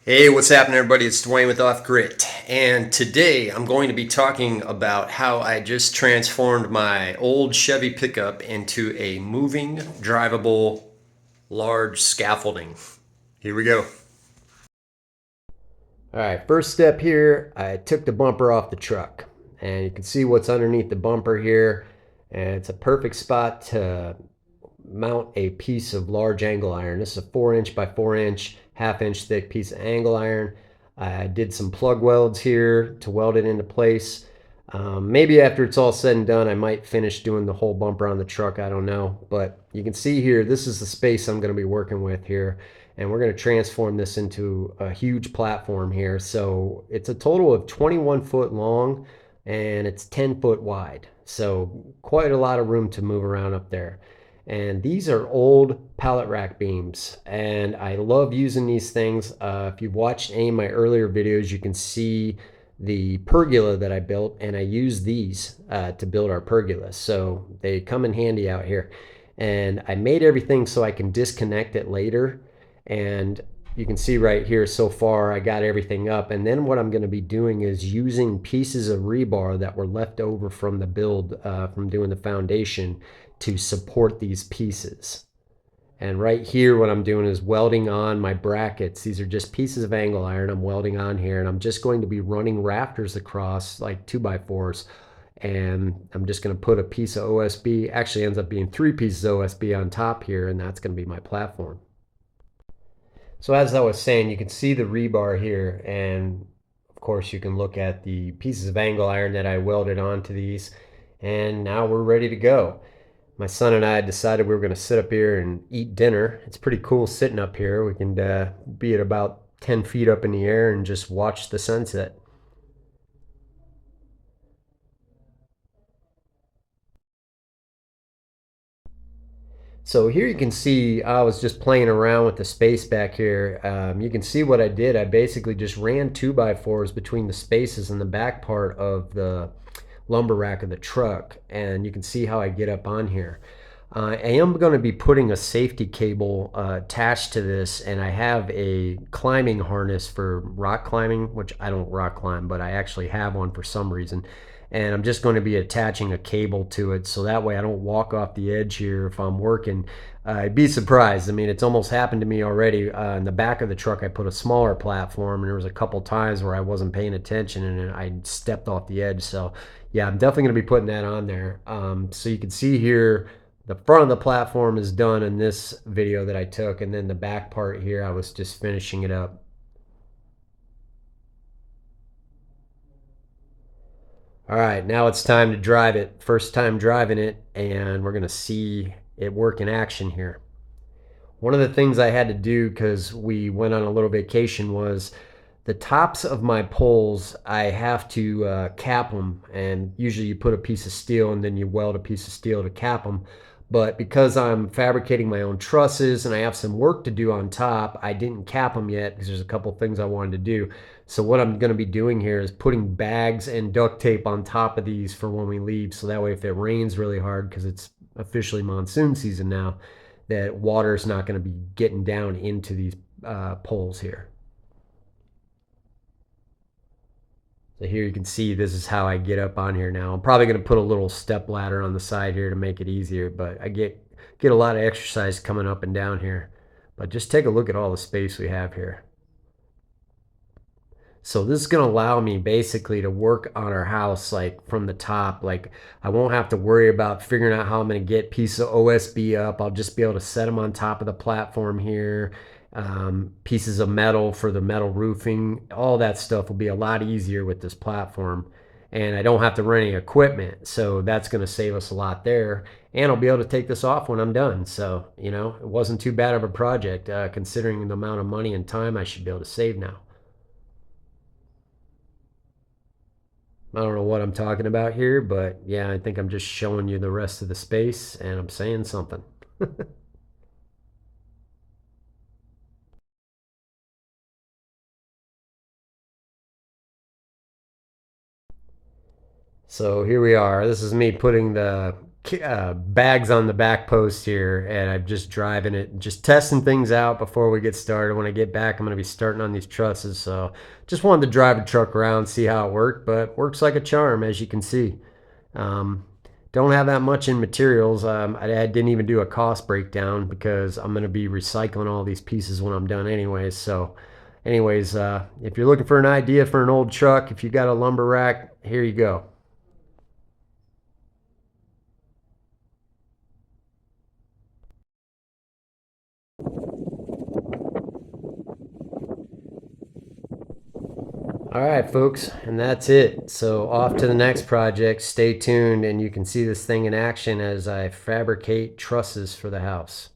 Hey, what's happening, everybody? It's Dwayne with Off Grit, and today I'm going to be talking about how I just transformed my old Chevy pickup into a moving, drivable, large scaffolding. Here we go. All right, first step here, I took the bumper off the truck, and you can see what's underneath the bumper here, and it's a perfect spot to mount a piece of large angle iron. This is a 4" by 4" half-inch thick piece of angle iron. I did some plug welds here to weld it into place. Maybe after it's all said and done, I might finish doing the whole bumper on the truck. I don't know. But you can see here, this is the space I'm going to be working with here. And we're going to transform this into a huge platform here. So it's a total of 21 foot long and it's 10 foot wide. So quite a lot of room to move around up there. And these are old pallet rack beams, and I love using these things. If you've watched any of my earlier videos, you can see the pergola that I built, and I use these to build our pergola. So they come in handy out here. And I made everything so I can disconnect it later. And you can see right here so far I got everything up, and then what I'm going to be doing is using pieces of rebar that were left over from the build from doing the foundation to support these pieces. And right here what I'm doing is welding on my brackets. These are just pieces of angle iron I'm welding on here, and I'm just going to be running rafters across like 2x4s, and I'm just going to put a piece of OSB. Actually ends up being 3 pieces of OSB on top here, and that's going to be my platform. So as I was saying, you can see the rebar here, and of course you can look at the pieces of angle iron that I welded onto these, and now we're ready to go. My son and I decided we were going to sit up here and eat dinner. It's pretty cool sitting up here. We can be at about 10 feet up in the air and just watch the sunset. So here you can see I was just playing around with the space back here. You can see what I did. I basically just ran 2x4s between the spaces in the back part of the lumber rack of the truck, and you can see how I get up on here. I am going to be putting a safety cable attached to this, and I have a climbing harness for rock climbing, which I don't rock climb, but I actually have one for some reason. And I'm just going to be attaching a cable to it so that way I don't walk off the edge here if I'm working. I'd be surprised. I mean, it's almost happened to me already. In the back of the truck, I put a smaller platform, and there was a couple times where I wasn't paying attention and I stepped off the edge. So, yeah, I'm definitely going to be putting that on there. So you can see here the front of the platform is done in this video that I took, and then the back part here, I was just finishing it up. All right, now it's time to drive it. First time driving it, and we're going to see it work in action here. One of the things I had to do because we went on a little vacation was the tops of my poles, I have to cap them, and usually you put a piece of steel and then you weld a piece of steel to cap them. But because I'm fabricating my own trusses and I have some work to do on top, I didn't cap them yet because there's a couple things I wanted to do. So what I'm going to be doing here is putting bags and duct tape on top of these for when we leave. So that way if it rains really hard, because it's officially monsoon season now, that water is not going to be getting down into these poles here. So here you can see this is how I get up on here now. I'm probably going to put a little step ladder on the side here to make it easier, but I get a lot of exercise coming up and down here. But just take a look at all the space we have here. So this is going to allow me basically to work on our house like from the top. Like I won't have to worry about figuring out how I'm going to get pieces of OSB up. I'll just be able to set them on top of the platform here. Pieces of metal for the metal roofing. All that stuff will be a lot easier with this platform. And I don't have to run any equipment. So that's going to save us a lot there. And I'll be able to take this off when I'm done. So, you know, it wasn't too bad of a project considering the amount of money and time I should be able to save now. I don't know what I'm talking about here, but yeah, I think I'm just showing you the rest of the space and I'm saying something. So here we are. This is me putting the bags on the back post here, and I'm just driving it, just testing things out before we get started. When I get back, I'm going to be starting on these trusses, so just wanted to drive the truck around, see how it worked, but works like a charm, as you can see. Um, don't have that much in materials. I didn't even do a cost breakdown because I'm going to be recycling all these pieces when I'm done anyways. So anyways, if you're looking for an idea for an old truck, if you got a lumber rack, here you go. All right, folks, and that's it. So off to the next project. Stay tuned, and you can see this thing in action as I fabricate trusses for the house.